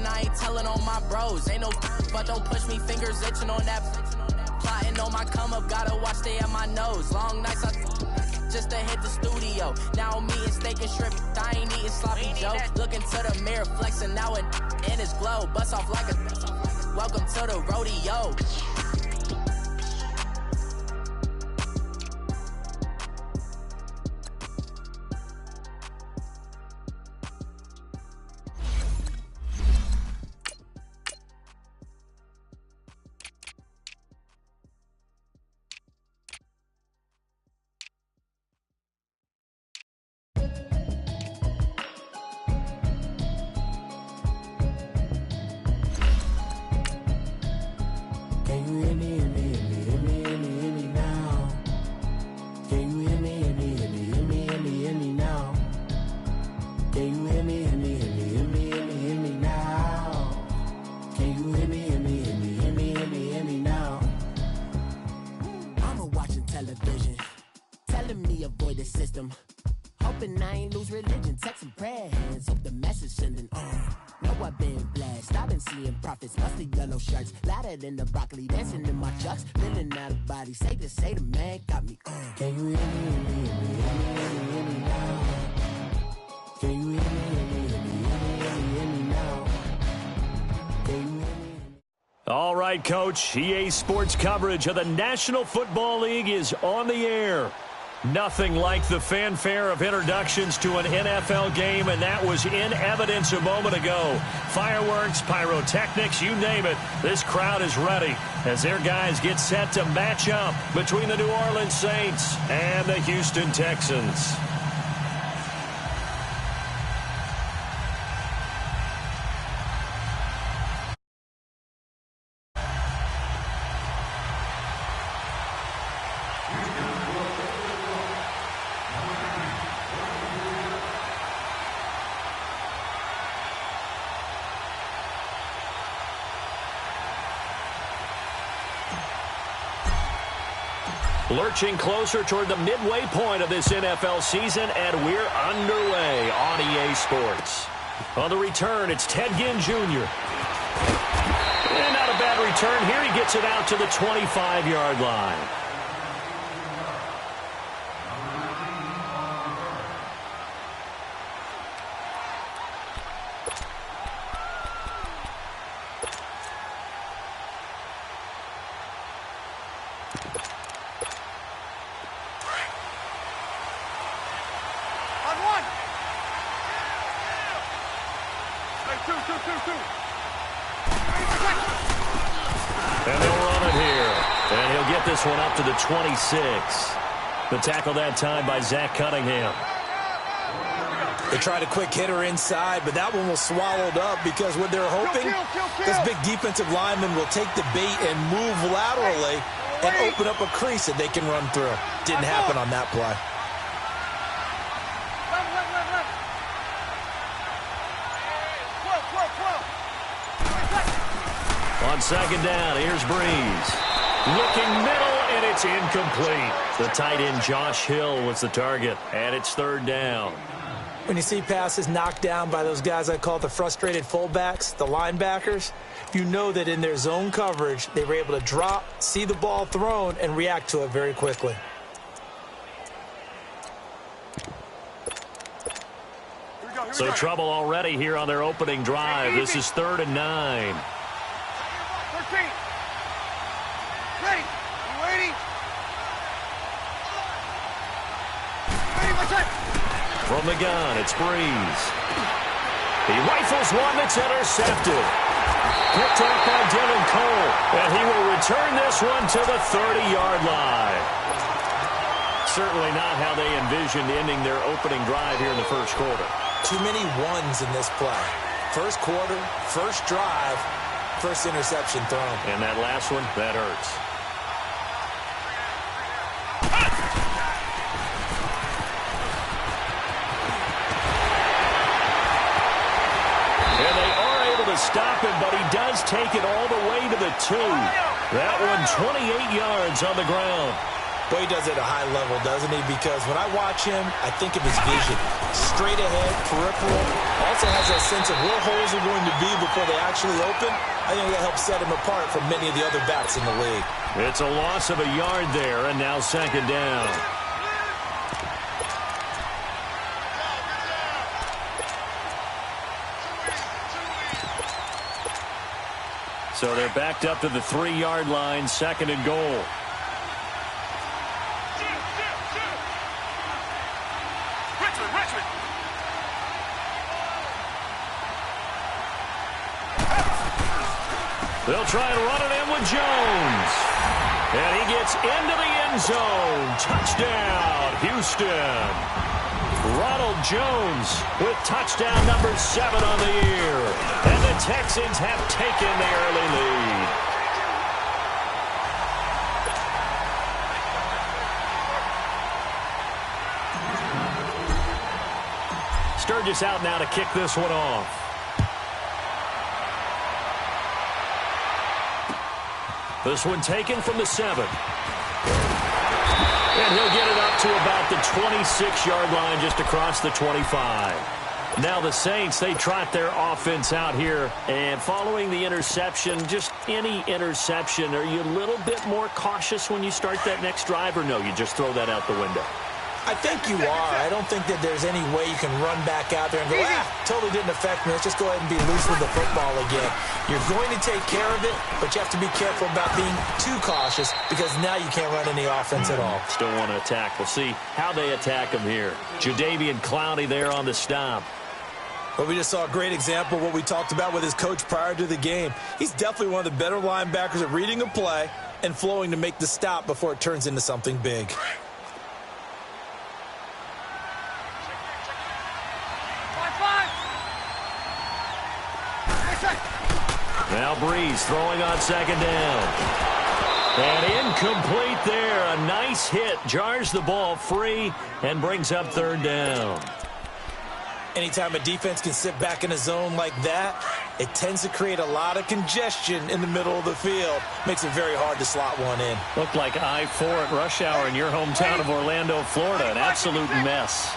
and I ain't telling on my bros. Ain't no but don't push me, fingers itching on that. Plotting on my come up, gotta watch stay at my nose. Long nights I just to hit the studio. Now I'm eating steak and shrimp, I ain't eating sloppy Joe. Looking to the mirror, flexing now and in his glow. Bust off like a welcome to the rodeo. In the broccoli, dancing in my chucks, feeling out of body. Say the man got me. Can you hear me now? Can you hear me now? Can you hear me? All right, Coach. EA Sports coverage of the National Football League is on the air. Nothing like the fanfare of introductions to an NFL game, and that was in evidence a moment ago. Fireworks, pyrotechnics, you name it. This crowd is ready as their guys get set to match up between the New Orleans Saints and the Houston Texans. Lurching closer toward the midway point of this NFL season, and we're underway on EA Sports. On the return, it's Ted Ginn Jr. And not a bad return here. He gets it out to the 25-yard line. And they'll run it here. And he'll get this one up to the 26. The tackle that time by Zach Cunningham. They tried a quick hitter inside, but that one was swallowed up because what they're hoping, this big defensive lineman will take the bait and move laterally and open up a crease that they can run through. Didn't happen on that play. On second down, here's Breeze. Looking middle, and it's incomplete. The tight end, Josh Hill, was the target, and it's third down. When you see passes knocked down by those guys I call the frustrated fullbacks, the linebackers, you know that in their zone coverage, they were able to drop, see the ball thrown, and react to it very quickly. So trouble already here on their opening drive. This is 3rd and 9. Ready? You ready? From the gun, it's Breeze. He rifles one that's intercepted. Picked up by Dylan Cole, and he will return this one to the 30-yard line. Certainly not how they envisioned ending their opening drive here in the first quarter. Too many ones in this play. First quarter, first drive, first interception thrown. And that last one, that hurts. And they are able to stop him, but he does take it all the way to the 2. That one 28 yards on the ground. Boy, he does it at a high level, doesn't he? Because when I watch him, I think of his vision. Straight ahead, peripheral. Also has that sense of where holes are going to be before they actually open, I think that helps set him apart from many of the other backs in the league. It's a loss of a yard there, and now second down. So they're backed up to the 3-yard line, second and goal. They'll try and run it in with Jones. And he gets into the end zone. Touchdown, Houston. Ronald Jones with touchdown number 7 on the year. And the Texans have taken the early lead. Sturgis out now to kick this one off. This one taken from the 7. And he'll get it up to about the 26-yard line, just across the 25. Now the Saints, they trot their offense out here. And following the interception, just any interception, are you a little bit more cautious when you start that next drive, or no, you just throw that out the window? I think you are. I don't think that there's any way you can run back out there and go, totally didn't affect me. Let's just go ahead and be loose with the football again. You're going to take care of it, but you have to be careful about being too cautious because now you can't run any offense at all. Still want to attack. We'll see how they attack him here. Jadeveon Clowney there on the stop. Well, we just saw a great example of what we talked about with his coach prior to the game. He's definitely one of the better linebackers at reading a play and flowing to make the stop before it turns into something big. Now Breeze throwing on second down. And incomplete there. A nice hit. Jars the ball free and brings up third down. Anytime a defense can sit back in a zone like that, it tends to create a lot of congestion in the middle of the field. Makes it very hard to slot one in. Looked like I-4 at rush hour in your hometown of Orlando, Florida. An absolute mess.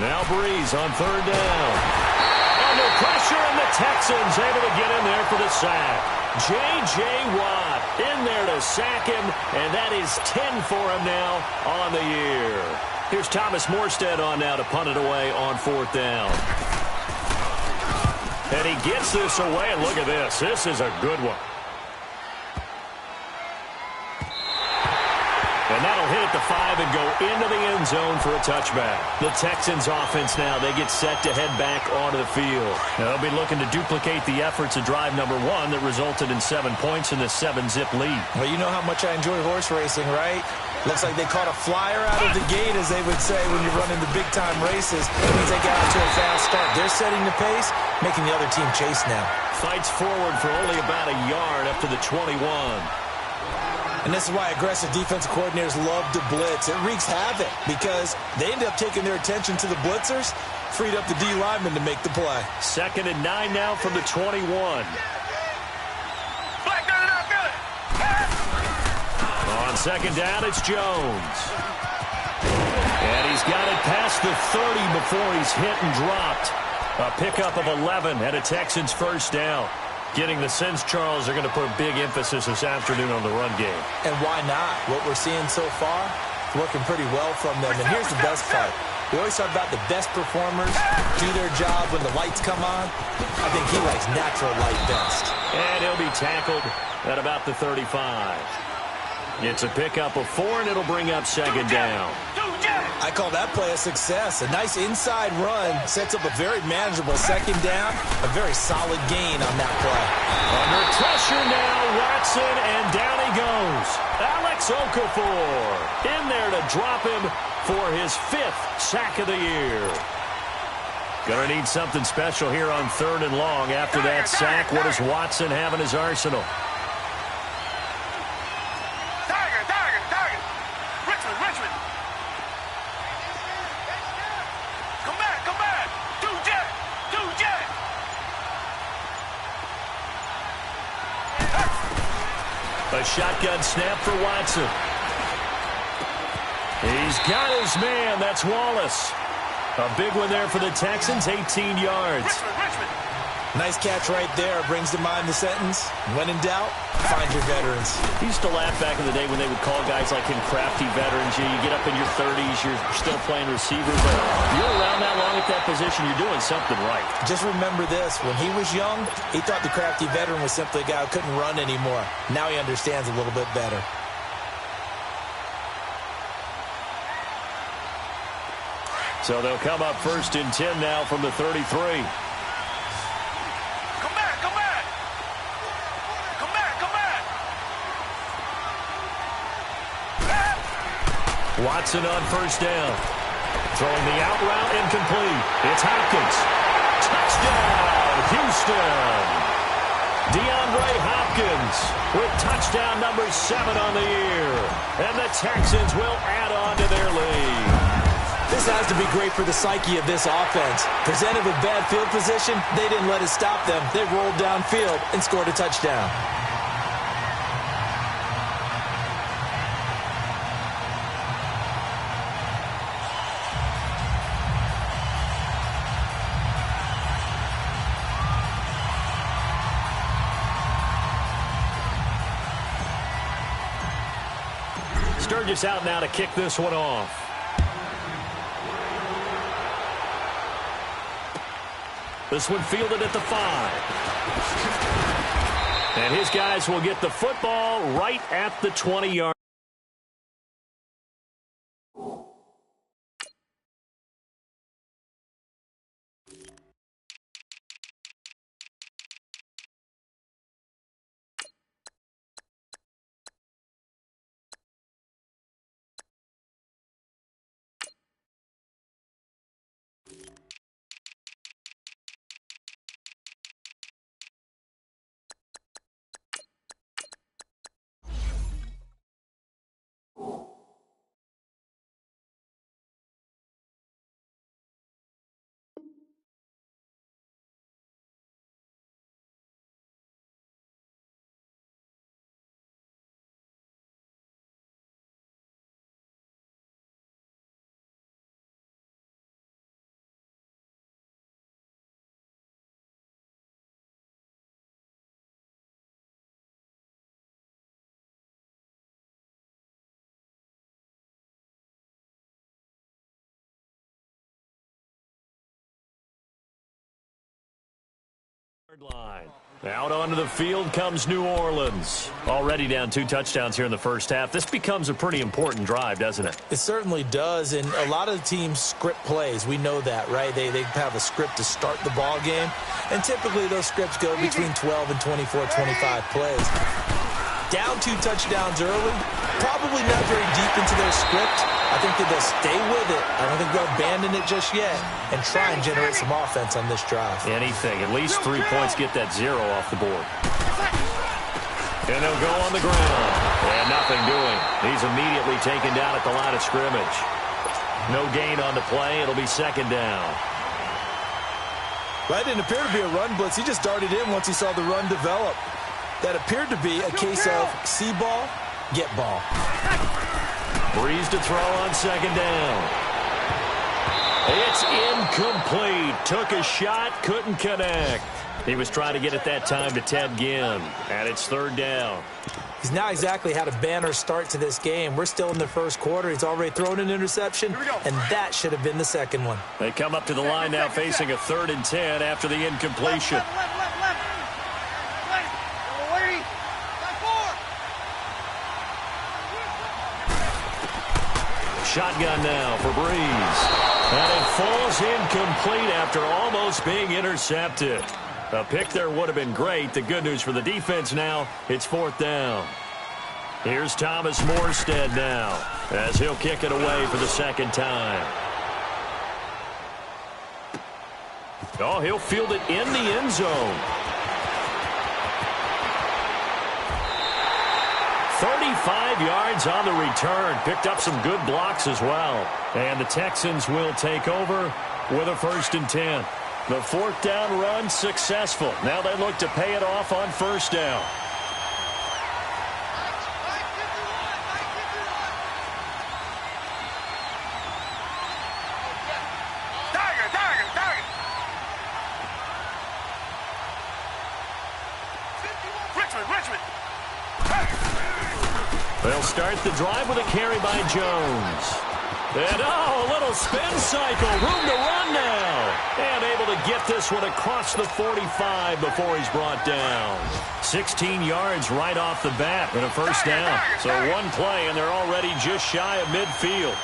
Now Breeze on third down. Under pressure, and the Texans able to get in there for the sack. J.J. Watt in there to sack him, and that is 10 for him now on the year. Here's Thomas Morstead on now to punt it away on fourth down. And he gets this away, and look at this. This is a good one. And that'll hit at the 5 and go into the end zone for a touchback. The Texans offense now, they get set to head back onto the field. Now, they'll be looking to duplicate the efforts of drive number 1 that resulted in 7 points in the 7-zip lead. Well, you know how much I enjoy horse racing, right? Looks like they caught a flyer out of the gate, as they would say when you're running the big-time races. That means they got out to a fast start. They're setting the pace, making the other team chase now. Fights forward for only about a yard up to the 21. And this is why aggressive defensive coordinators love to blitz. It wreaks havoc because they end up taking their attention to the blitzers, freed up the D lineman to make the play. 2nd and 9 now from the 21. On second down, it's Jones. And he's got it past the 30 before he's hit and dropped. A pickup of 11 and a Texans first down. Getting the sense, Charles, are going to put a big emphasis this afternoon on the run game. And why not? What we're seeing so far, working pretty well from them. And here's the best part. We always talk about the best performers do their job when the lights come on. I think he likes natural light best. And he'll be tackled at about the 35. It's a pickup of 4, and it'll bring up second down. I call that play a success. A nice inside run sets up a very manageable second down. A very solid gain on that play. Under pressure now, Watson, and down he goes. Alex Okafor in there to drop him for his 5th sack of the year. Gonna need something special here on 3rd and long. After that sack, what does Watson have in his arsenal? A shotgun snap for Watson. He's got his man. That's Wallace. A big one there for the Texans, 18 yards. Nice catch right there. Brings to mind the sentence, when in doubt, find your veterans. He used to laugh back in the day when they would call guys like him crafty veterans. You get up in your 30s, you're still playing receiver, but you're around that long at that position, you're doing something right. Just remember this. When he was young, he thought the crafty veteran was simply a guy who couldn't run anymore. Now he understands a little bit better. So they'll come up 1st and 10 now from the 33. Watson on 1st down. Throwing the out route, incomplete. It's Hopkins. Touchdown, Houston. DeAndre Hopkins with touchdown number 7 on the year. And the Texans will add on to their lead. This has to be great for the psyche of this offense. Presented with bad field position, they didn't let it stop them. They rolled downfield and scored a touchdown. Sturgis out now to kick this one off. This one fielded at the 5. And his guys will get the football right at the 20-yard. Line. Out onto the field comes New Orleans. Already down 2 touchdowns here in the first half. This becomes a pretty important drive, doesn't it? It certainly does, and a lot of the teams script plays. We know that, right? They have a script to start the ball game, and typically those scripts go between 12 and 24, 25 plays. Down 2 touchdowns early, probably not very deep into their script. I think that they'll stay with it. I don't think they'll abandon it just yet and try and generate some offense on this drive. Anything. At least 3 points, get that 0 off the board. And they'll go on the ground. And nothing doing. He's immediately taken down at the line of scrimmage. No gain on the play. It'll be 2nd down. Well, that didn't appear to be a run blitz. He just darted in once he saw the run develop. That appeared to be a case of see ball, get ball. Breeze to throw on 2nd down. It's incomplete. Took a shot, couldn't connect. He was trying to get it that time to Ted Ginn. And it's 3rd down. He's now exactly had a banner start to this game. We're still in the first quarter. He's already thrown an interception, and that should have been the 2nd one. They come up to the line now facing a 3rd and 10 after the incompletion. Shotgun now for Breeze. And it falls incomplete after almost being intercepted. A pick there would have been great. The good news for the defense now, it's 4th down. Here's Thomas Morstead now as he'll kick it away for the 2nd time. Oh, he'll field it in the end zone. 35 yards on the return. Picked up some good blocks as well. And the Texans will take over with a 1st and 10. The 4th down run successful. Now they look to pay it off on 1st down. They'll start the drive with a carry by Jones. And, a little spin cycle. Room to run now. And able to get this one across the 45 before he's brought down. 16 yards right off the bat and a first down. So one play, and they're already just shy of midfield.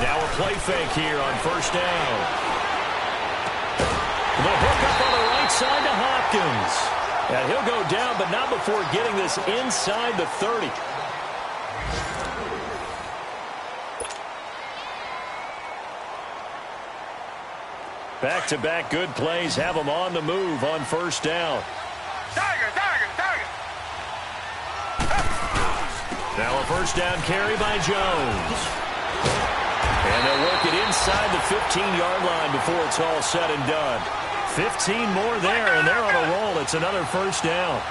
Now a play fake here on first down. The hook up on the right side to Hopkins. And he'll go down, but not before getting this inside the 30. Back-to-back good plays have them on the move on first down. Tiger. Now a first down carry by Jones. And they'll work it inside the 15-yard line before it's all said and done. 15 more there, and they're on a roll. It's another first down.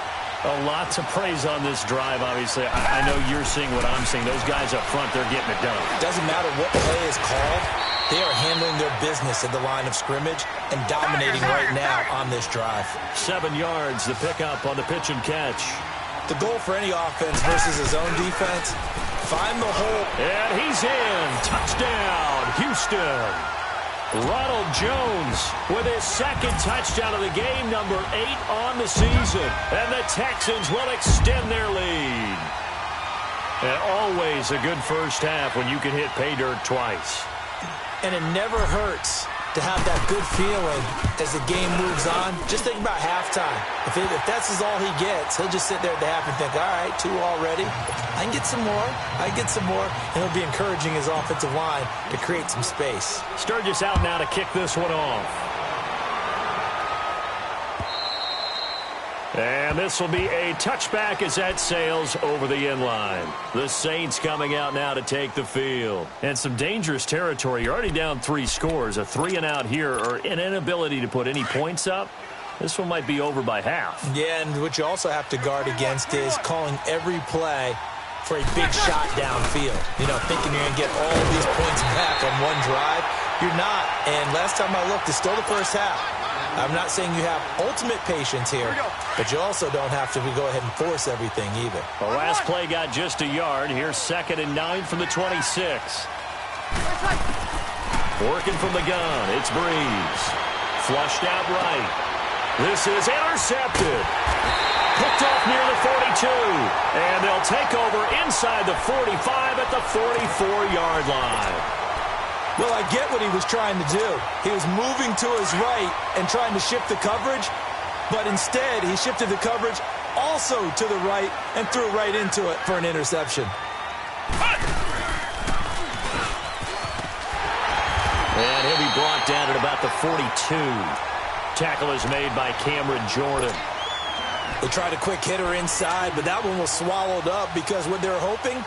A lot to praise on this drive, obviously. I know you're seeing what I'm seeing. Those guys up front, they're getting it done. Doesn't matter what play is called. They are handling their business at the line of scrimmage and dominating right now on this drive. 7 yards, the pickup on the pitch and catch. The goal for any offense versus his own defense, find the hole. And he's in. Touchdown, Houston. Ronald Jones with his second touchdown of the game, number 8 on the season. And the Texans will extend their lead. And always a good first half when you can hit pay dirt twice. And it never hurts to have that good feeling as the game moves on. Just think about halftime. If that's all he gets, he'll just sit there at the half and think, all right, 2 already. I can get some more. And he'll be encouraging his offensive line to create some space. Sturgis out now to kick this one off. And this will be a touchback as that sails over the end line. The Saints coming out now to take the field. And some dangerous territory. You're already down 3 scores. A 3-and-out here, or an inability to put any points up. This one might be over by half. Yeah, and what you also have to guard against is calling every play for a big shot downfield. You know, thinking you're going to get all these points back on one drive. You're not. And last time I looked, it's still the first half. I'm not saying you have ultimate patience here, but you also don't have to go ahead and force everything either. The last play got just a yard. Here's 2nd and 9 from the 26. Working from the gun, it's Breeze. Flushed out right. This is intercepted. Picked off near the 42. And they'll take over inside the 45 at the 44-yard line. Well, I get what he was trying to do. He was moving to his right and trying to shift the coverage, but instead he shifted the coverage also to the right and threw right into it for an interception. And he'll be brought down at about the 42. Tackle is made by Cameron Jordan. They tried a quick hitter inside, but that one was swallowed up because what they're hoping,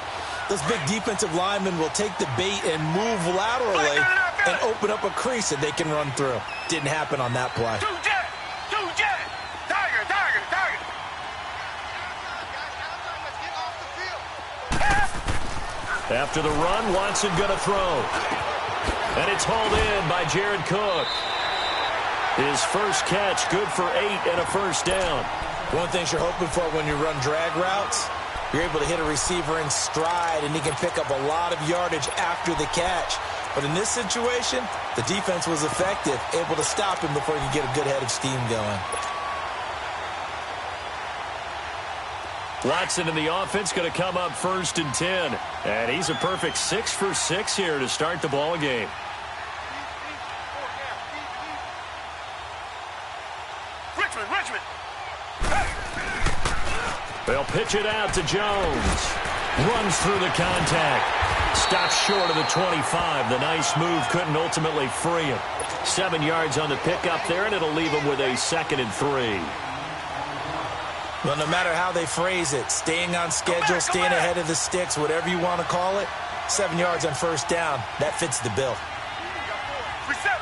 those big defensive linemen will take the bait and move laterally and open up a crease that they can run through. Didn't happen on that play. Two jet. Tiger. After the run, Watson going to throw. And it's hauled in by Jared Cook. His first catch, good for 8 and a first down. One thing you're hoping for when you run drag routes, you're able to hit a receiver in stride, and he can pick up a lot of yardage after the catch. But in this situation, the defense was effective, able to stop him before he could get a good head of steam going. Watson in the offense going to come up 1st and 10. And he's a perfect 6 for 6 here to start the ball game. Richmond. They'll pitch it out to Jones. Runs through the contact. Stops short of the 25. The nice move couldn't ultimately free him. 7 yards on the pickup there, and it'll leave him with a 2nd and 3. Well, no matter how they phrase it, staying on schedule, staying ahead of the sticks, whatever you want to call it, 7 yards on first down, that fits the bill. Reset.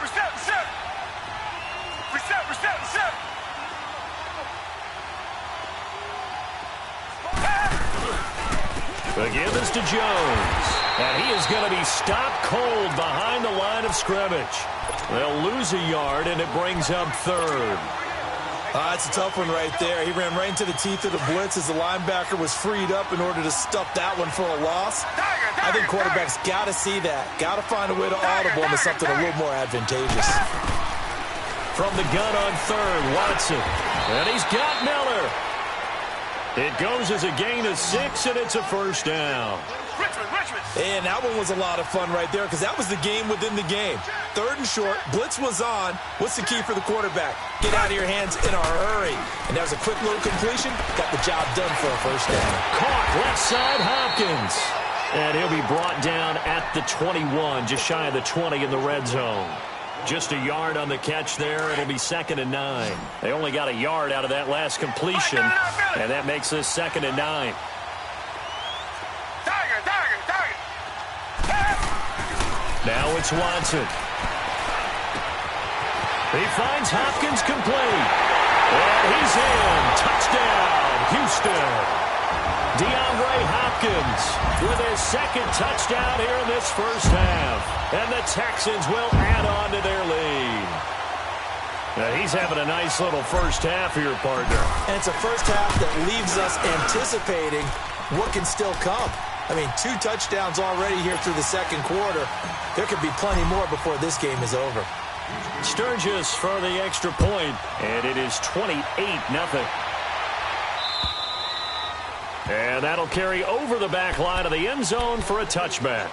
The give is to Jones. And he is going to be stopped cold behind the line of scrimmage. They'll lose a yard, and it brings up 3rd. That's a tough one right there. He ran right into the teeth of the blitz as the linebacker was freed up in order to stuff that one for a loss. I think quarterbacks got to see that. Got to find a way to audible into something a little more advantageous. From the gun on third, Watson. And he's got Miller. It goes as a gain of 6, and it's a first down. Richmond. And that one was a lot of fun right there because that was the game within the game. Third and short, blitz was on. What's the key for the quarterback? Get out of your hands in a hurry. And that was a quick little completion. Got the job done for a first down. Caught left side, Hopkins. And he'll be brought down at the 21, just shy of the 20 in the red zone. Just a yard on the catch there. It'll be 2nd and 9. They only got a yard out of that last completion, and that makes this 2nd and 9. Now it's Watson. He finds Hopkins complete. And he's in. Touchdown, Houston. DeAndre Hopkins with his 2nd touchdown here in this first half. And the Texans will add on to their lead. Now he's having a nice little first half here, partner. And it's a first half that leaves us anticipating what can still come. I mean, 2 touchdowns already here through the second quarter. There could be plenty more before this game is over. Sturgis for the extra point, and it is 28-0. And that'll carry over the back line of the end zone for a touchback.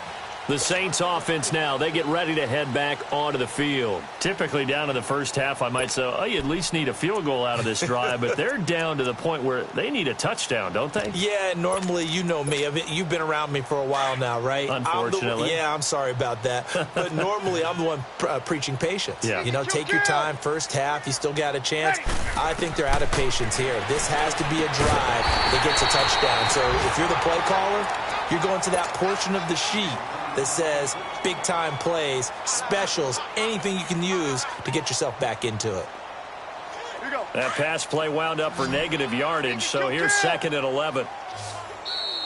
The Saints offense now, they get ready to head back onto the field. Typically down in the first half, I might say, oh, you at least need a field goal out of this drive, but they're down to the point where they need a touchdown, don't they? Yeah, normally, you know me. You've been around me for a while now, right? Unfortunately. I'm sorry about that. But normally, I'm the one preaching patience. Yeah. You know, take your time. First half, you still got a chance. I think they're out of patience here. This has to be a drive that gets a touchdown. So if you're the play caller, you're going to that portion of the sheet that says big-time plays, specials, anything you can use to get yourself back into it. That pass play wound up for negative yardage, so here's 2nd and 11.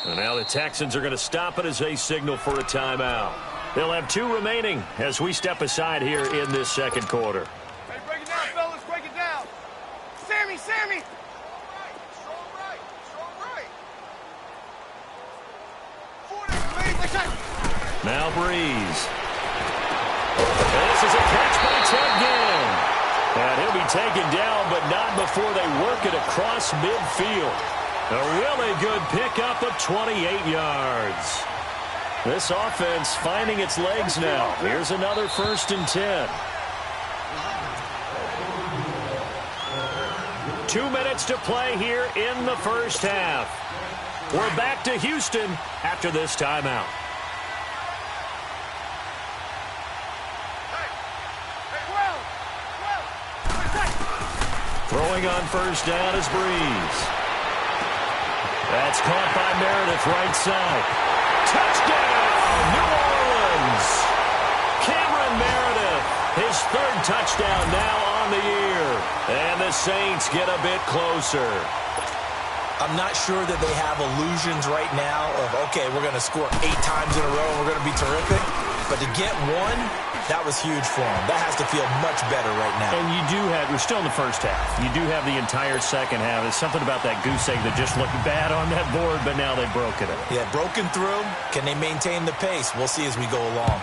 And now the Texans are going to stop it as they signal for a timeout. They'll have 2 remaining as we step aside here in this second quarter. Hey, break it down, fellas. Break it down. Sammy. Strong right. Now Breeze. This is a catch by Ted Ginn. And he'll be taken down, but not before they work it across midfield. A really good pickup of 28 yards. This offense finding its legs now. Here's another 1st and 10. 2 minutes to play here in the first half. We're back to Houston after this timeout. Throwing on first down is Breeze. That's caught by Meredith right side. Touchdown, New Orleans. Cameron Meredith, his 3rd touchdown now on the year. And the Saints get a bit closer. I'm not sure that they have illusions right now of, okay, we're going to score 8 times in a row and we're going to be terrific. But to get 1, that was huge for them. That has to feel much better right now. And you do have, we're still in the first half. You do have the entire second half. There's something about that goose egg that just looked bad on that board, but now they've broken it. Yeah, broken through. Can they maintain the pace? We'll see as we go along.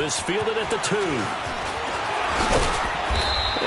This fielded at the 2.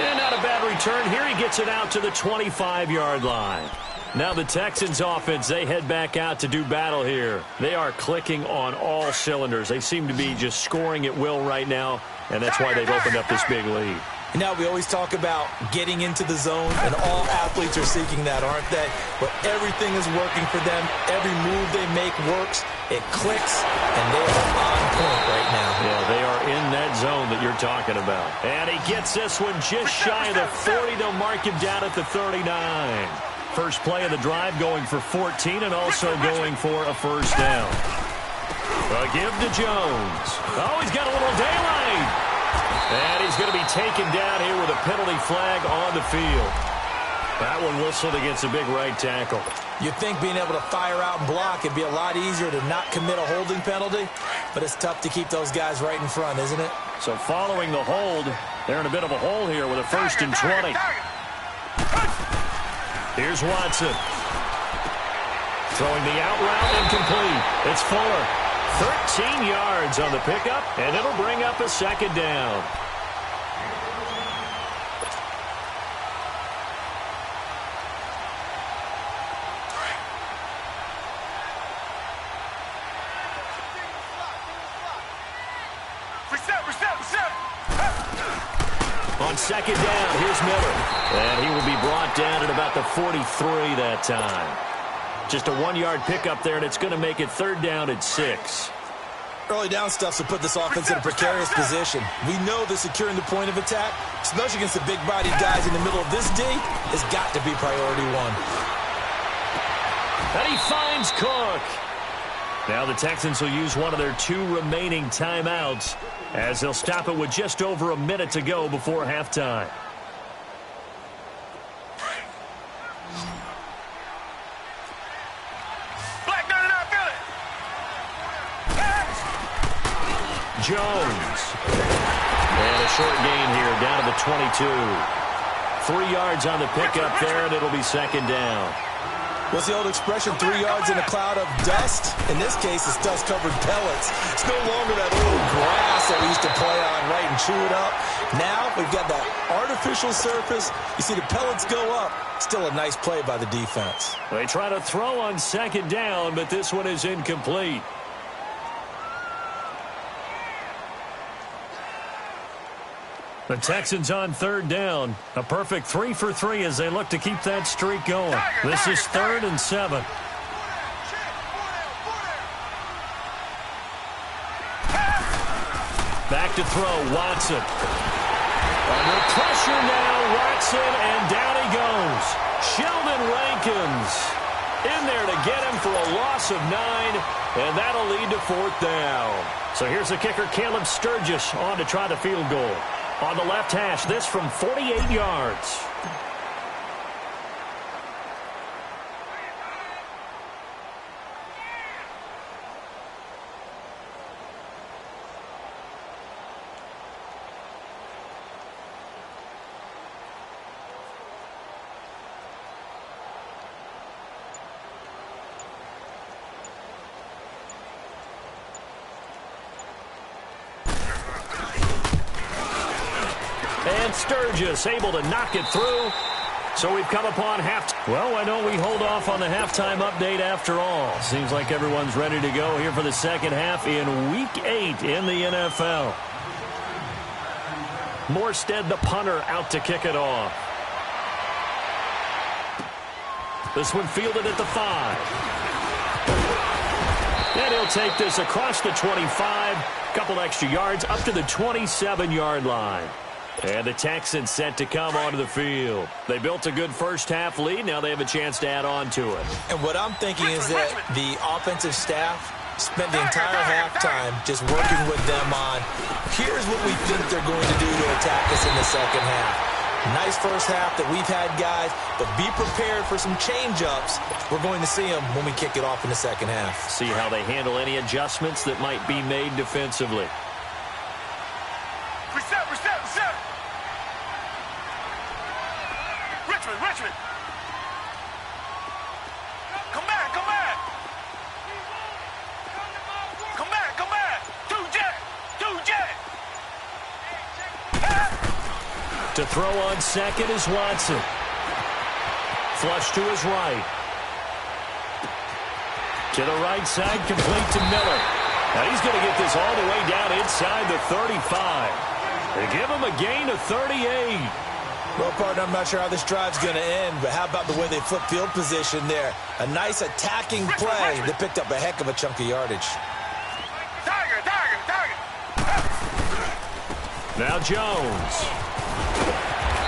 And not a bad return. Here he gets it out to the 25-yard line. Now the Texans offense, they head back out to do battle here. They are clicking on all cylinders. They seem to be just scoring at will right now, and that's why they've opened up this big lead. Now, we always talk about getting into the zone, and all athletes are seeking that, aren't they? But everything is working for them. Every move they make works. It clicks, and they are on point right now. Yeah, they are in that zone that you're talking about. And he gets this one just shy of the 40. They'll mark him down at the 39. First play of the drive going for 14 and also going for a first down. A give to Jones. Oh, he's got a little daylight. And he's going to be taken down here with a penalty flag on the field. That one whistled against a big right tackle. You'd think being able to fire out and block would be a lot easier to not commit a holding penalty. but it's tough to keep those guys right in front, isn't it? So following the hold, they're in a bit of a hole here with a 1st and 20. Here's Watson. Throwing the out route incomplete. It's Fuller. 13 yards on the pickup, and it'll bring up a 2nd down. On 2nd down, here's Miller. And he will be brought down at about the 43 that time. Just a 1-yard pickup there, and it's going to make it 3rd down at 6. Early down stuff to put this offense in a precarious position. We know that securing the point of attack, especially against the big-bodied guys in the middle of this D, has got to be priority 1. And he finds Cook. Now the Texans will use one of their 2 remaining timeouts as they'll stop it with just over a minute to go before halftime. Jones. And a short gain here down to the 22. 3 yards on the pickup there, and it'll be 2nd down. What's the old expression, 3 yards in a cloud of dust? In this case, it's dust-covered pellets. It's no longer that old grass that we used to play on, right, and chew it up. Now we've got that artificial surface. You see the pellets go up. Still a nice play by the defense. They try to throw on 2nd down, but this one is incomplete. The Texans on 3rd down. A perfect 3 for 3 as they look to keep that streak going. This is 3rd and 7. Back to throw, Watson. Under pressure now, Watson, and down he goes. Sheldon Rankins in there to get him for a loss of 9, and that'll lead to 4th down. So here's the kicker, Caleb Sturgis, on to try the field goal. On the left hash, this from 48 yards. And Sturgis able to knock it through. So we've come upon Well, why don't we hold off on the halftime update after all? Seems like everyone's ready to go here for the 2nd half in Week 8 in the NFL. Morstead, the punter, out to kick it off. This one fielded at the 5. And he'll take this across the 25. Couple extra yards up to the 27-yard line. And the Texans set to come onto the field. They built a good first half lead. Now they have a chance to add on to it. And what I'm thinking is that the offensive staff spent the entire halftime just working with them on, here's what we think they're going to do to attack us in the 2nd half. Nice first half that we've had, guys, but be prepared for some change-ups. We're going to see them when we kick it off in the 2nd half. See how they handle any adjustments that might be made defensively. Reset. Richmond. Come back. Come back. Two jet. To throw on 2nd is Watson. Flush to his right. To the right side, complete to Miller. Now he's going to get this all the way down inside the 35. They give him a gain of 38. Well, partner, I'm not sure how this drive's going to end, but how about the way they flip field position there? A nice attacking play that picked up a heck of a chunk of yardage. Tiger. Now Jones.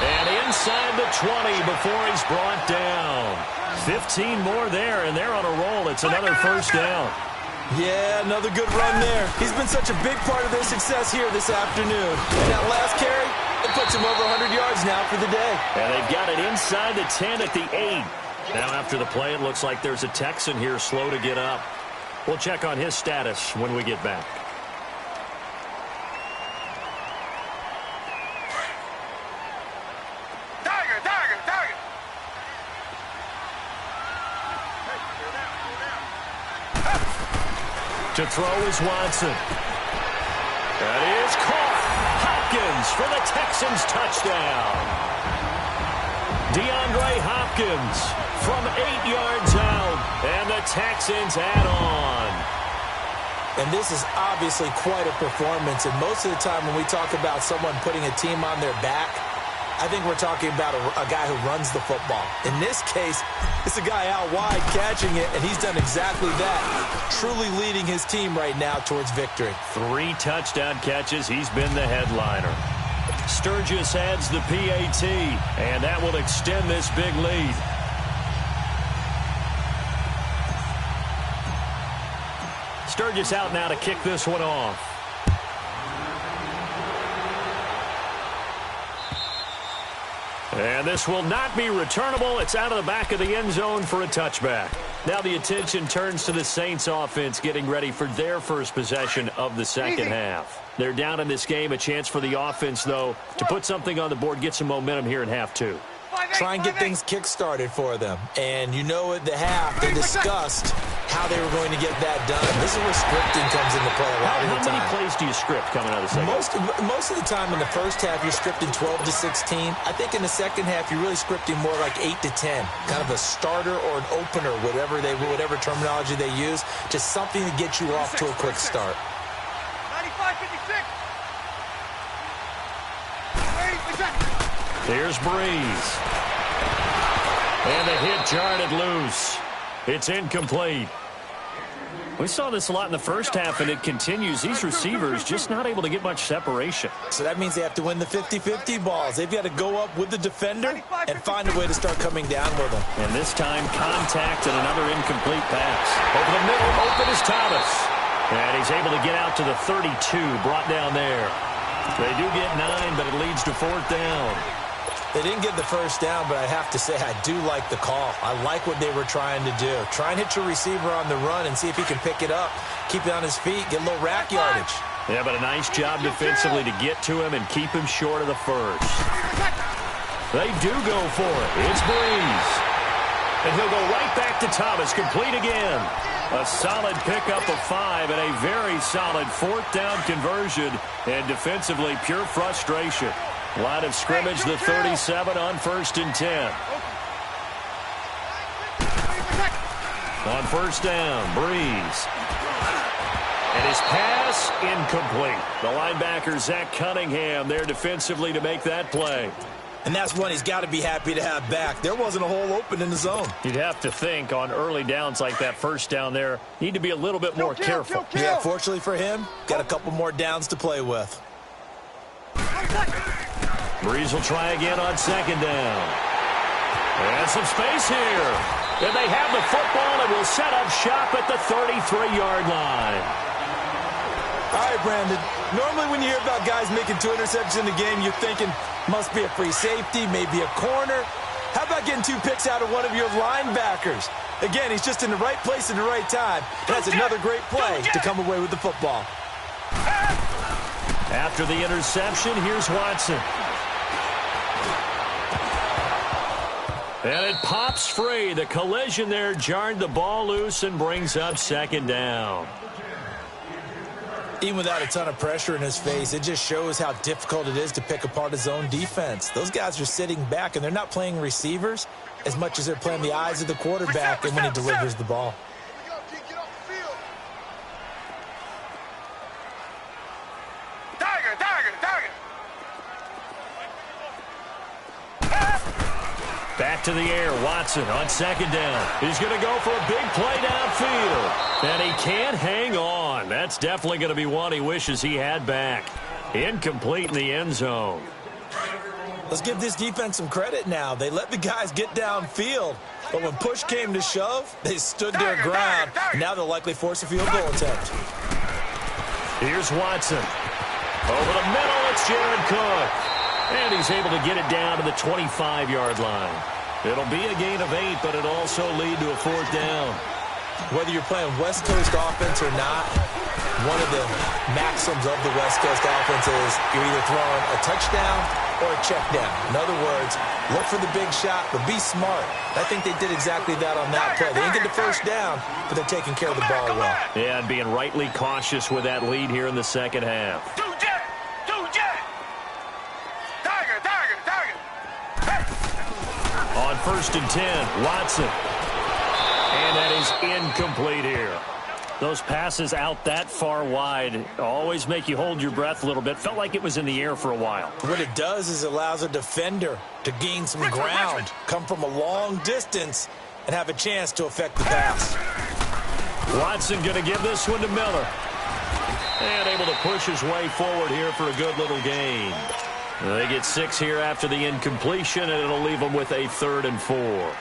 And inside the 20 before he's brought down. 15 more there, and they're on a roll. It's another 1st down. Yeah, another good run there. He's been such a big part of their success here this afternoon. And that last carry, it puts him over 100 yards now for the day. And they've got it inside the 10 at the 8. Now after the play, it looks like there's a Texan here slow to get up. We'll check on his status when we get back. To throw is Watson. That is caught. Hopkins for the Texans touchdown. DeAndre Hopkins from 8 yards out, and the Texans add on. And this is obviously quite a performance, and most of the time when we talk about someone putting a team on their back, I think we're talking about a guy who runs the football. In this case, it's a guy out wide catching it, and he's done exactly that, truly leading his team right now towards victory. 3 touchdown catches. He's been the headliner. Sturgis adds the PAT, and that will extend this big lead. Sturgis out now to kick this one off. And this will not be returnable. It's out of the back of the end zone for a touchback. Now the attention turns to the Saints offense getting ready for their first possession of the second half. They're down in this game. A chance for the offense, though, to put something on the board, get some momentum here in half 2. Try and get things kick-started for them. And you know at the half, they discussed how they were going to get that done. This is where scripting comes into play a lot of the time. How many plays do you script coming out of the second half? Most of the time in the first half, you're scripting 12 to 16. I think in the second half, you're really scripting more like 8 to 10. Kind of a starter or an opener, whatever terminology they use. Just something to get you off to a quick start. 95-56. Here's Breeze. And the hit jarred loose. It's incomplete. We saw this a lot in the first half, and it continues. These receivers just not able to get much separation. So that means they have to win the 50-50 balls. They've got to go up with the defender and find a way to start coming down with them. And this time, contact and another incomplete pass. Over the middle, open is Thomas. And he's able to get out to the 32, brought down there. They do get 9, but it leads to 4th down. They didn't get the first down, but I have to say I do like the call. I like what they were trying to do. Try and hit your receiver on the run and see if he can pick it up, keep it on his feet, get a little rack yardage. Yeah, but a nice job defensively to get to him and keep him short of the first. They do go for it. It's Breeze. And he'll go right back to Thomas, complete again. A solid pickup of 5 and a very solid 4th down conversion. And defensively, pure frustration. Line of scrimmage, the 37 on 1st and 10. On 1st down, Breeze. And his pass incomplete. The linebacker, Zach Cunningham, there defensively to make that play. And that's one he's got to be happy to have back. There wasn't a hole open in the zone. You'd have to think on early downs like that, 1st down there, need to be a little bit more careful. Yeah, fortunately for him, got a couple more downs to play with. Breeze will try again on 2nd down. And some space here. And they have the football and will set up shop at the 33-yard line. All right, Brandon. Normally when you hear about guys making 2 interceptions in the game, you're thinking must be a free safety, maybe a corner. How about getting 2 picks out of one of your linebackers? Again, he's just in the right place at the right time. That's another great play to come away with the football. After the interception, here's Watson. And it pops free. The collision there jarred the ball loose and brings up 2nd down. Even without a ton of pressure in his face, it just shows how difficult it is to pick apart his own defense. Those guys are sitting back, and they're not playing receivers as much as they're playing the eyes of the quarterback and when he delivers the ball. Back to the air, Watson on 2nd down. He's going to go for a big play downfield. And he can't hang on. That's definitely going to be one he wishes he had back. Incomplete in the end zone. Let's give this defense some credit now. They let the guys get downfield. But when push came to shove, they stood their ground. And now they'll likely force a field goal attempt. Here's Watson. Over the middle, it's Jared Cook. And he's able to get it down to the 25-yard line. It'll be a gain of 8, but it'll also lead to a 4th down. Whether you're playing West Coast offense or not, One of the maxims of the West Coast offense is you're either throwing a touchdown or a check down. In other words, look for the big shot, but be smart. I think they did exactly that on that play. They didn't get the first down, but they're taking care of the ball well. Yeah, and being rightly cautious with that lead here in the second half. On 1st and 10, Watson. And that is incomplete here. Those passes out that far wide always make you hold your breath a little bit. Felt like it was in the air for a while. What it does is it allows a defender to gain some ground, come from a long distance, and have a chance to affect the pass. Watson going to give this one to Miller. And able to push his way forward here for a good little gain. They get 6 here after the incompletion, and it'll leave them with a 3rd and 4.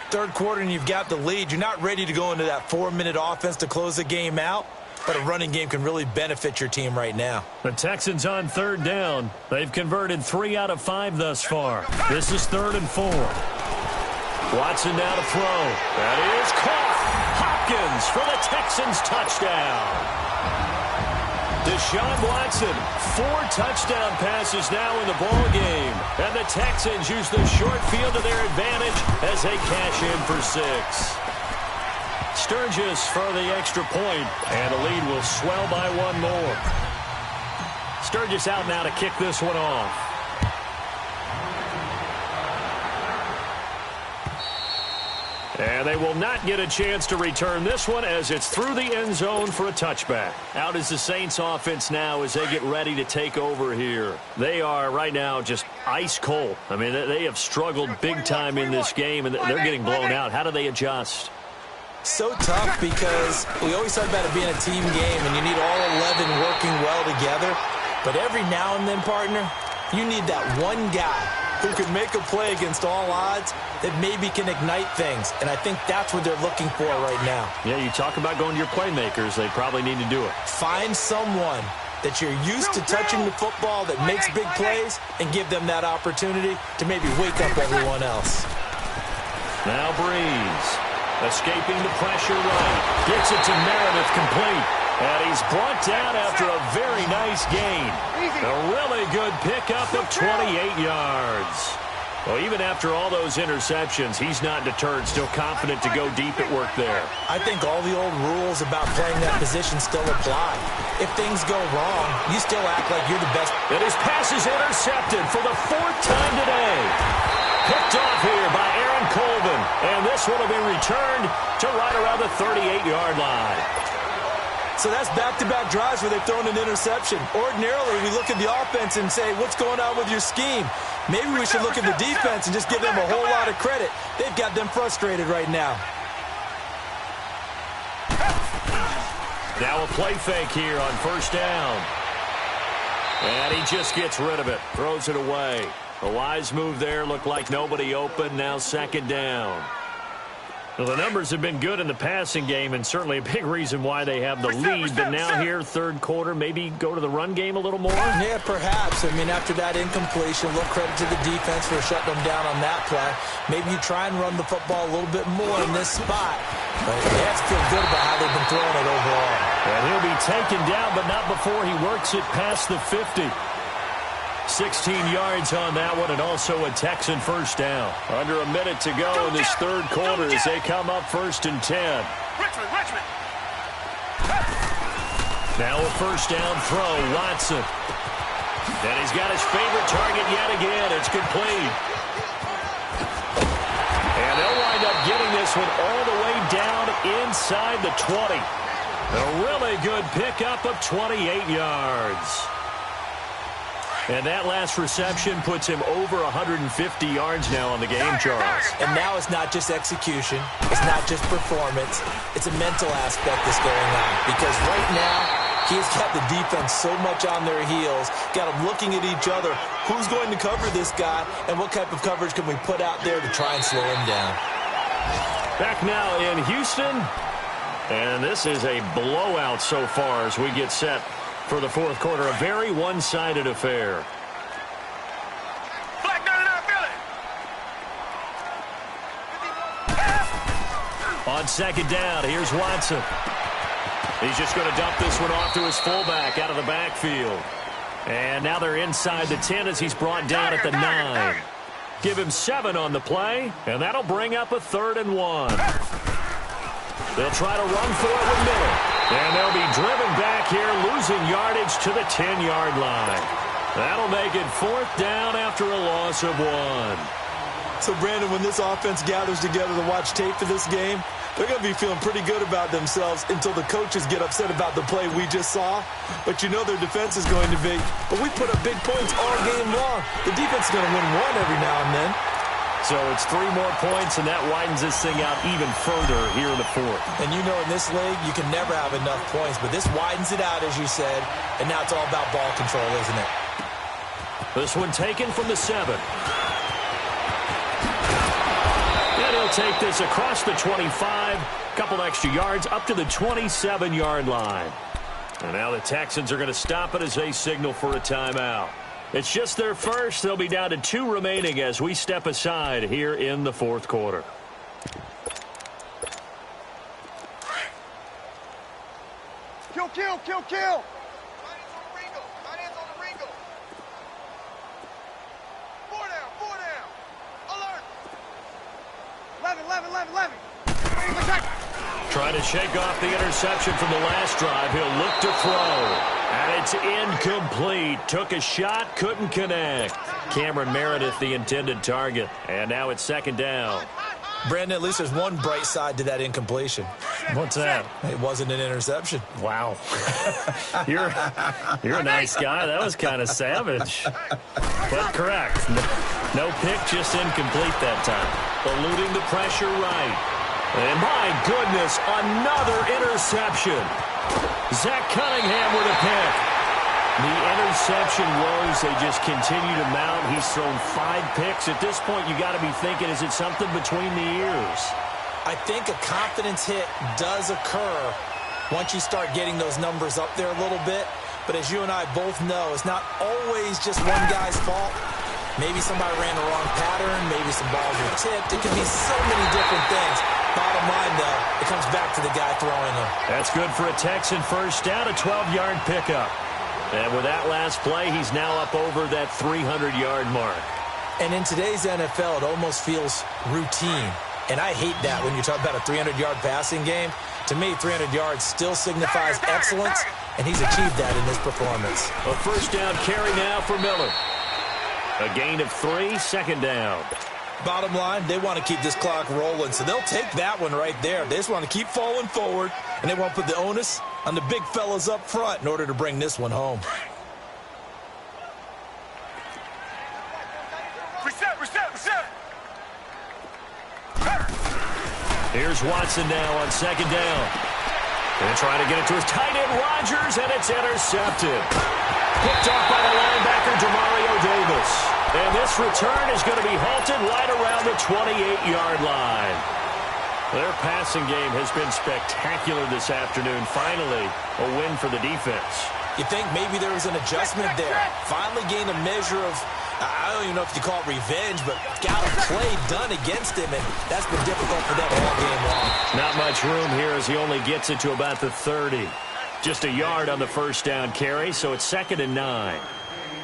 Third quarter and you've got the lead. You're not ready to go into that 4-minute offense to close the game out, but a running game can really benefit your team right now. The Texans on 3rd down. They've converted 3 out of 5 thus far. This is 3rd and 4. Watson now to throw. That is caught. Hopkins for the Texans touchdown. Deshaun Watson, 4 touchdown passes now in the ball game. And the Texans use the short field to their advantage as they cash in for 6. Sturgis for the extra point, and the lead will swell by 1 more. Sturgis out now to kick this one off. And they will not get a chance to return this one as it's through the end zone for a touchback. Out is the Saints offense now as they get ready to take over here. They are right now just ice cold. I mean, they have struggled big time in this game, and they're getting blown out. How do they adjust? So tough because we always talk about it being a team game, and you need all 11 working well together. But every now and then, partner, you need that one guy who can make a play against all odds that maybe can ignite things. And I think that's what they're looking for right now. Yeah, you talk about going to your playmakers. They probably need to do it. Find someone that you're used to touching the football that makes big plays and give them that opportunity to maybe wake up everyone else. Now Breeze. Escaping the pressure right. Gets it to Meredith complete. And he's brought down after a very nice gain. A really good pickup of 28 yards. Well, even after all those interceptions, he's not deterred, still confident to go deep at work there. I think all the old rules about playing that position still apply. If things go wrong, you still act like you're the best. And his pass is intercepted for the 4th time today. Picked off here by Aaron Colvin. And this one will be returned to right around the 38-yard line. So that's back-to-back drives where they've thrown an interception. Ordinarily, we look at the offense and say, what's going on with your scheme? Maybe we should look at the defense and just give them a whole lot of credit. They've got them frustrated right now. Now a play fake here on 1st down. And he just gets rid of it, throws it away. A wise move there, looked like nobody open, now 2nd down. Well, the numbers have been good in the passing game, and certainly a big reason why they have the lead. But now here, 3rd quarter, maybe go to the run game a little more? Yeah, perhaps. I mean, after that incompletion, a little credit to the defense for shutting them down on that play. Maybe you try and run the football a little bit more in this spot. But they have to feel good about how they've been throwing it overall. And he'll be taken down, but not before he works it past the 50. 16 yards on that one, and also a Texan 1st down. Under a minute to go in this 3rd quarter as they come up 1st and 10. Richmond. Now a 1st down throw, Watson. And he's got his favorite target yet again. It's complete. And they'll wind up getting this one all the way down inside the 20. A really good pickup of 28 yards. And that last reception puts him over 150 yards now on the game, Charles. And now it's not just execution. It's not just performance. It's a mental aspect that's going on. Because right now, he's got the defense so much on their heels, got them looking at each other. Who's going to cover this guy, and what type of coverage can we put out there to try and slow him down? Back now in Houston. And this is a blowout so far as we get set for the 4th quarter. A very one-sided affair. Black 99 Philly. On 2nd down, here's Watson. He's just going to dump this one off to his fullback out of the backfield. And now they're inside the 10 as he's brought down at the 9. Give him 7 on the play, and that'll bring up a 3rd and 1. They'll try to run for it with Miller. And they'll be driven back here, losing yardage to the 10-yard line. That'll make it 4th down after a loss of 1. So, Brandon, when this offense gathers together to watch tape for this game, they're going to be feeling pretty good about themselves until the coaches get upset about the play we just saw. But you know their defense is going to be. But we put up big points all game long. The defense is going to win one every now and then. So it's 3 more points, and that widens this thing out even further here in the 4th. And you know in this league, you can never have enough points. But this widens it out, as you said. And now it's all about ball control, isn't it? This one taken from the 7. And he'll take this across the 25. Couple extra yards up to the 27-yard line. And now the Texans are going to stop it as they signal for a timeout. It's just their first. They'll be down to 2 remaining as we step aside here in the 4th quarter. Kill, kill, kill, kill. 11. Trying to shake off the interception from the last drive. He'll look to throw. And it's incomplete. Took a shot, couldn't connect. Cameron Meredith, the intended target. And now it's 2nd down. Brandon, at least there's one bright side to that incompletion. What's that? It wasn't an interception. Wow. You're a nice guy. That was kind of savage. But correct. No pick, just incomplete that time. Eluding the pressure right. And my goodness, another interception. Zach Cunningham with a pick. The interception woes, they just continue to mount. He's thrown 5 picks. At this point, you got to be thinking, is it something between the ears? I think a confidence hit does occur once you start getting those numbers up there a little bit. But as you and I both know, it's not always just one guy's fault. Maybe somebody ran the wrong pattern. Maybe some balls were tipped. It can be so many different things. Bottom line, though, it comes back to the guy throwing them. That's good for a Texan first down, a 12-yard pickup. And with that last play, he's now up over that 300-yard mark. And in today's NFL, it almost feels routine. And I hate that when you talk about a 300-yard passing game. To me, 300 yards still signifies excellence, and he's achieved that in this performance. A first down carry now for Miller. A gain of 3, 2nd down. Bottom line, they want to keep this clock rolling, so they'll take that one right there. They just want to keep falling forward, and they want to put the onus on the big fellas up front in order to bring this one home. Reset. Here's Watson now on 2nd down. And trying to get it to his tight end, Rodgers, and it's intercepted. Picked off by the linebacker, Demario Davis. And this return is going to be halted right around the 28-yard line. Their passing game has been spectacular this afternoon. Finally, a win for the defense. You think maybe there was an adjustment there. Finally gained a measure of, I don't even know if you call it revenge, but got a play done against him, and that's been difficult for them all game long. Not much room here as he only gets it to about the 30. Just a yard on the first down carry, so it's 2nd and 9.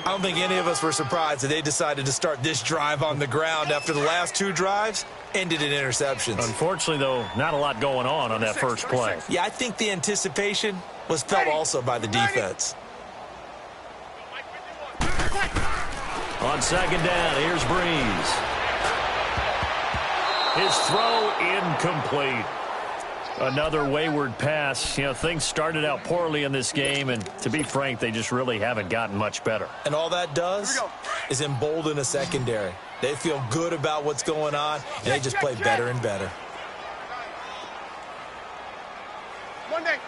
I don't think any of us were surprised that they decided to start this drive on the ground after the last 2 drives ended in interceptions. Unfortunately, though, not a lot going on that first play. Yeah, I think the anticipation was felt also by the defense. On 2nd down, here's Breeze. His throw incomplete. Another wayward pass. You know, things started out poorly in this game, and to be frank, they just really haven't gotten much better. And all that does is embolden a secondary. They feel good about what's going on, and they just play better and better. Monday.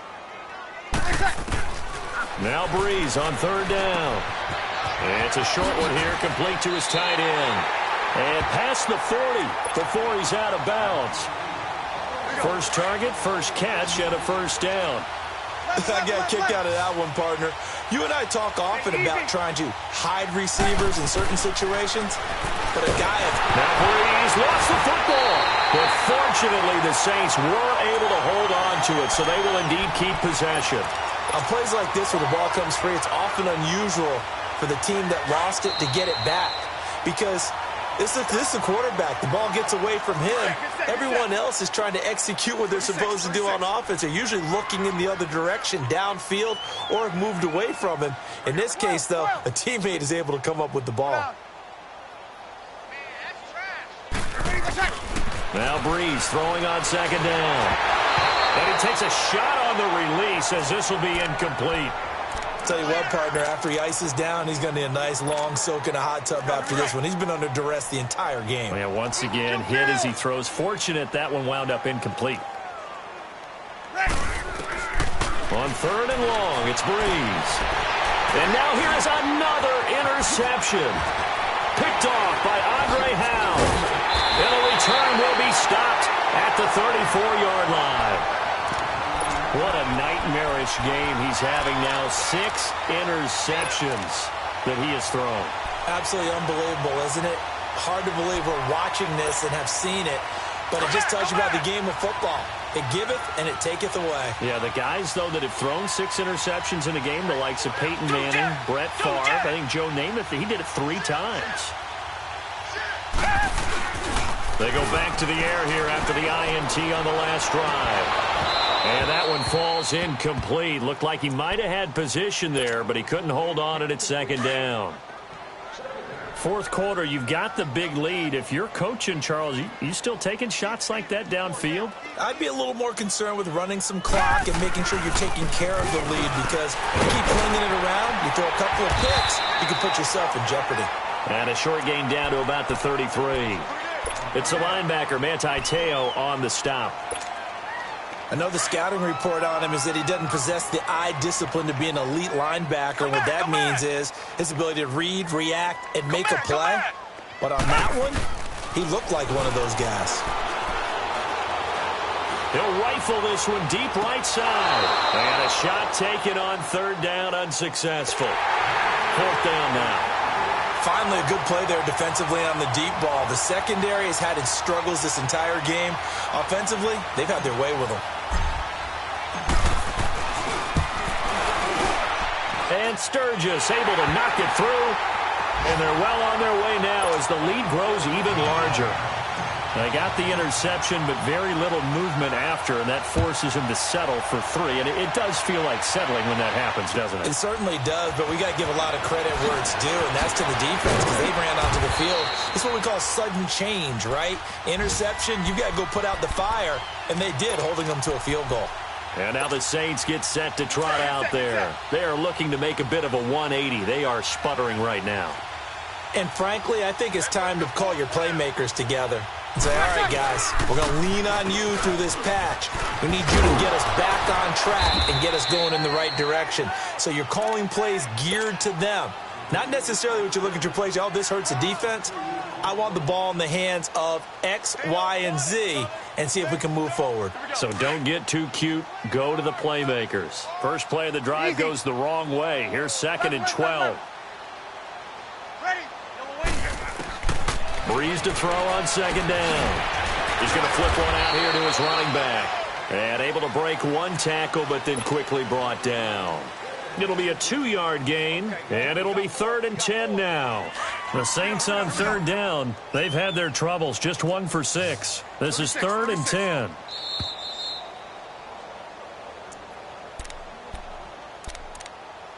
Now Breeze on 3rd down. It's a short one here, complete to his tight end. And past the 40 before he's out of bounds. First target, first catch, and a first down. I got kicked out of that one, partner. You and I talk often about trying to hide receivers in certain situations, but a guy... Now Breeze lost the football. But fortunately, the Saints were able to hold on to it, so they will indeed keep possession. On plays like this where the ball comes free, it's often unusual for the team that lost it to get it back. Because this is a quarterback. The ball gets away from him. Everyone else is trying to execute what they're supposed to do on offense. They're usually looking in the other direction, downfield, or have moved away from him. In this case, though, a teammate is able to come up with the ball. Now Breeze throwing on second down. And he takes a shot on the release as this will be incomplete. Tell you what, partner, after he ices down, he's going to need a nice long soak in a hot tub after this one. He's been under duress the entire game. Yeah, once again, hit as he throws. Fortunate that one wound up incomplete. On third and long, it's Breeze. And now here is another interception. Picked off by Andre Howe. And a return will be stopped at the 34-yard line. What a nightmarish game he's having now. 6 interceptions that he has thrown. Absolutely unbelievable, isn't it? Hard to believe we're watching this and have seen it, but it just tells you about the game of football. It giveth and it taketh away. Yeah, the guys, though, that have thrown 6 interceptions in a game, the likes of Peyton Manning, Brett Favre, I think Joe Namath, he did it 3 times. They go back to the air here after the INT on the last drive. And that one falls incomplete. Looked like he might have had position there, but he couldn't hold on at second down. Fourth quarter, you've got the big lead. If you're coaching, Charles, you still taking shots like that downfield? I'd be a little more concerned with running some clock and making sure you're taking care of the lead, because you keep flinging it around, you throw a couple of picks, you can put yourself in jeopardy. And a short gain down to about the 33. It's the linebacker, Manti Te'o, on the stop. I know the scouting report on him is that he doesn't possess the eye discipline to be an elite linebacker. And what that means is his ability to read, react, and make a play. But on that one, he looked like one of those guys. He'll rifle this one deep right side. And a shot taken on third down, unsuccessful. Fourth down now. Finally, a good play there defensively on the deep ball. The secondary has had its struggles this entire game. Offensively, they've had their way with them. And Sturgis able to knock it through. And they're well on their way now as the lead grows even larger. They got the interception, but very little movement after, and that forces him to settle for 3. And it does feel like settling when that happens, doesn't it? It certainly does, but we got to give a lot of credit where it's due, and that's to the defense, because they ran onto the field. It's what we call sudden change, right? Interception, you got to go put out the fire, and they did, holding them to a field goal. And now the Saints get set to trot out there. They are looking to make a bit of a 180. They are sputtering right now. And frankly, I think it's time to call your playmakers together and say, all right, guys, we're going to lean on you through this patch. We need you to get us back on track and get us going in the right direction. So you're calling plays geared to them. Not necessarily what you look at your plays, oh, this hurts the defense. I want the ball in the hands of X, Y, and Z and see if we can move forward. So don't get too cute. Go to the playmakers. First play of the drive goes the wrong way. Here's 2nd and 12. Breeze to throw on second down. He's going to flip one out here to his running back. And able to break one tackle, but then quickly brought down. It'll be a 2-yard gain, and it'll be 3rd and 10 now. The Saints on third down. They've had their troubles, just 1 for 6. This is 3rd and 10.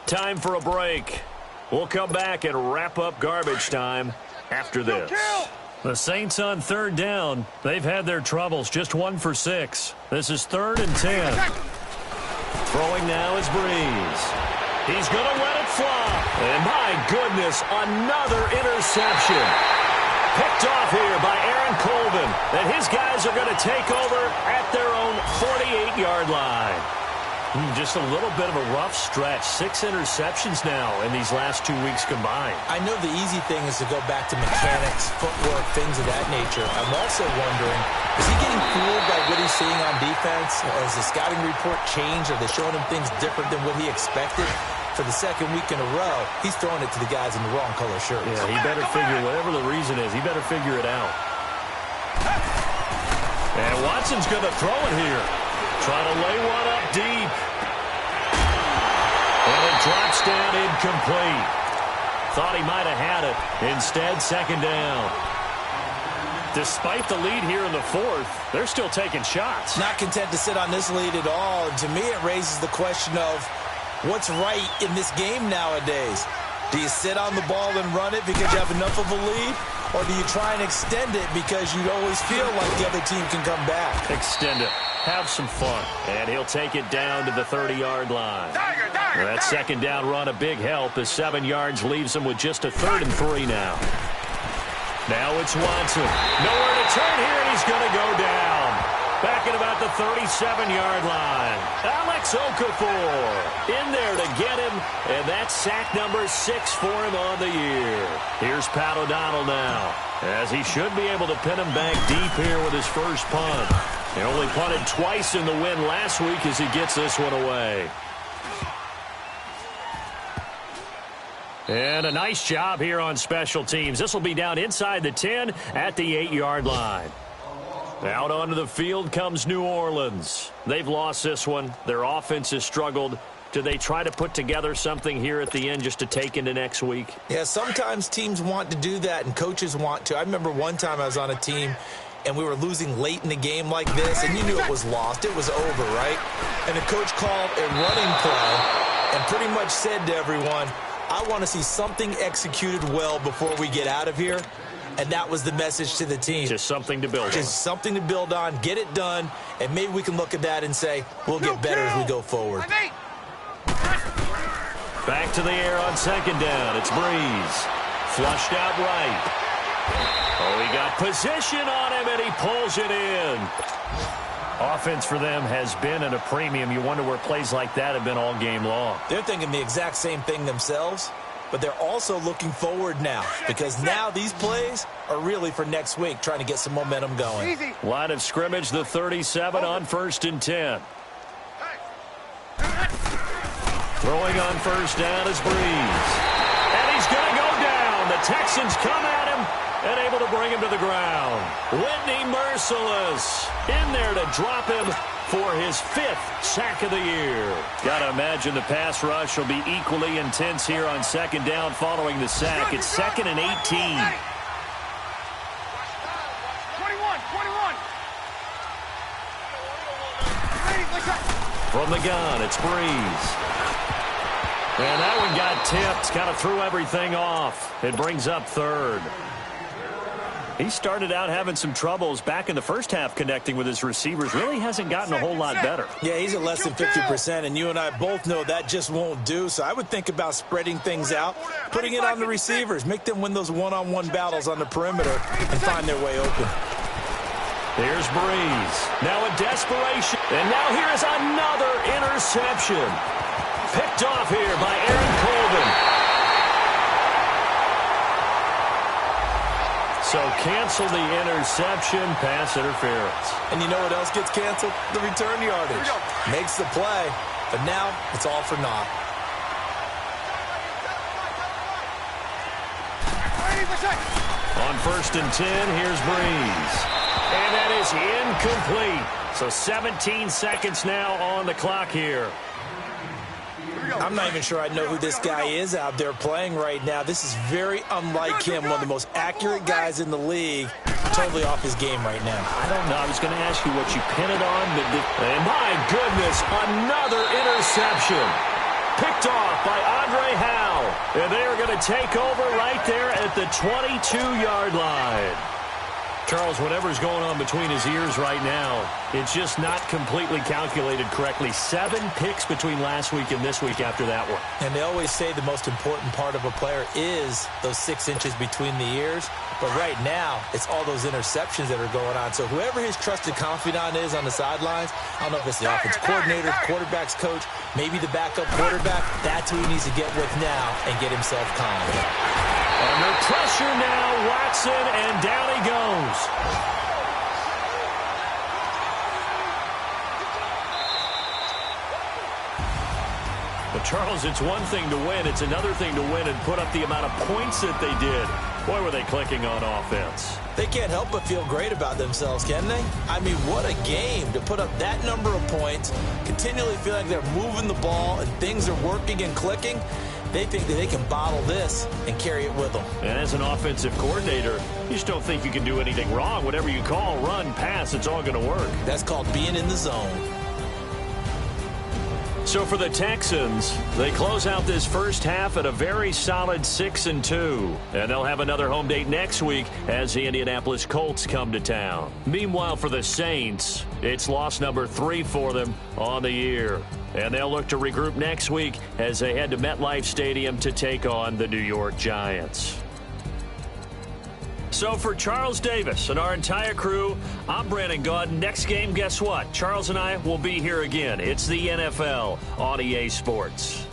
Time for a break. We'll come back and wrap up garbage time after this. The Saints on third down. They've had their troubles, just 1 for 6. This is 3rd and 10. Throwing now is Breeze. He's going to let it fly. And my goodness, another interception. Picked off here by Aaron Colvin. And his guys are going to take over at their own 48-yard line. Just a little bit of a rough stretch. 6 interceptions now in these last 2 weeks combined. I know the easy thing is to go back to mechanics, footwork, things of that nature. I'm also wondering, is he getting fooled by what he's seeing on defense? Has the scouting report changed? Are they showing him things different than what he expected? For the second week in a row, he's throwing it to the guys in the wrong color shirts. Yeah, he better figure, whatever the reason is, he better figure it out. And Watson's going to throw it here. Trying to lay one up deep. And it drops down incomplete. Thought he might have had it. Instead, second down. Despite the lead here in the fourth, they're still taking shots. Not content to sit on this lead at all. And to me, it raises the question of what's right in this game nowadays. Do you sit on the ball and run it because you have enough of a lead? Or do you try and extend it because you always feel like the other team can come back? Extend it. Have some fun. And he'll take it down to the 30-yard line. That second down run a big help as 7 yards leaves him with just a 3rd and 3 now. Now it's Watson. Nowhere to turn here, and he's going to go down. Back at about the 37-yard line. Alex Okafor in there to get him, and that's sack number 6 for him on the year. Here's Pat O'Donnell now, as he should be able to pin him back deep here with his first punt. He only punted twice in the win last week as he gets this one away. And a nice job here on special teams. This will be down inside the 10 at the 8-yard line. Out onto the field comes New Orleans. They've lost this one. Their offense has struggled. Do they try to put together something here at the end just to take into next week? Yeah, sometimes teams want to do that and coaches want to. I remember one time I was on a team and we were losing late in the game like this, and you knew it was lost. It was over, right? And the coach called a running play and pretty much said to everyone, I want to see something executed well before we get out of here. And that was the message to the team. Just something to build on. Just something to build on, get it done, and maybe we can look at that and say, we'll get better as we go forward. Back to the air on second down. It's Breeze. Flushed out right. Oh, he got position on him, and he pulls it in. Offense for them has been at a premium. You wonder where plays like that have been all game long. They're thinking the exact same thing themselves, but they're also looking forward now because now these plays are really for next week, trying to get some momentum going. Easy. Line of scrimmage, the 37 on 1st and 10. Throwing on first down is Breeze. And he's going to go down. The Texans come at him and able to bring him to the ground. Whitney Mercilus in there to drop him for his 5th sack of the year. Got to imagine the pass rush will be equally intense here on second down following the sack. It's 2nd and 18. 21. From the gun, it's Breeze. And that one got tipped. Kind of threw everything off. It brings up 3rd. He started out having some troubles back in the first half connecting with his receivers. Really hasn't gotten a whole lot better. Yeah, he's at less than 50%, and you and I both know that just won't do. So I would think about spreading things out, putting it on the receivers, make them win those one-on-one battles on the perimeter and find their way open. Here's Breeze. Now in desperation. And now here is another interception. Picked off here by Aaron Colvin. So cancel the interception, pass interference. And you know what else gets canceled? The return yardage. Makes the play, but now it's all for naught. On 1st and 10, here's Breeze. And that is incomplete. So 17 seconds now on the clock here. I'm not even sure I know who this guy is out there playing right now. This is very unlike him, one of the most accurate guys in the league. Totally off his game right now. I don't know. I was going to ask you what you pin it on. And my goodness, another interception. Picked off by Andre Howe. And they are going to take over right there at the 22-yard line. Charles, whatever's going on between his ears right now, it's just not completely calculated correctly. 7 picks between last week and this week after that one. And they always say the most important part of a player is those 6 inches between the ears. But right now, it's all those interceptions that are going on. So whoever his trusted confidant is on the sidelines, I don't know if it's the offense coordinator, quarterback's coach, maybe the backup quarterback, that's who he needs to get with now and get himself calm. Under pressure now, Watson, and down he goes. But Charles, it's one thing to win. It's another thing to win and put up the amount of points that they did. Boy, were they clicking on offense. They can't help but feel great about themselves, can they? I mean, what a game to put up that number of points, continually feel like they're moving the ball and things are working and clicking. They think that they can bottle this and carry it with them. And as an offensive coordinator, you just don't think you can do anything wrong. Whatever you call, run, pass, it's all going to work. That's called being in the zone. So for the Texans, they close out this first half at a very solid 6-2. And they'll have another home date next week as the Indianapolis Colts come to town. Meanwhile, for the Saints, it's loss number 3 for them on the year. And they'll look to regroup next week as they head to MetLife Stadium to take on the New York Giants. So for Charles Davis and our entire crew, I'm Brandon Gaudin. Next game, guess what? Charles and I will be here again. It's the NFL on EA Sports.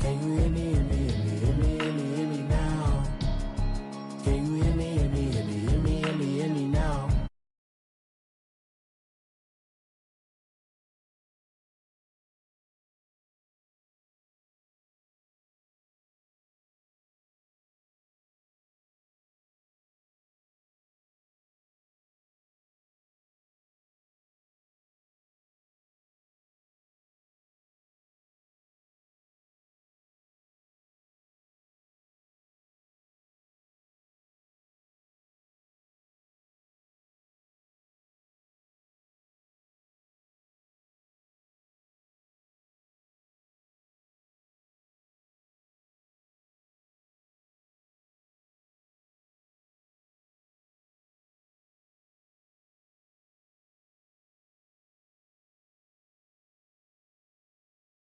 Can you hear me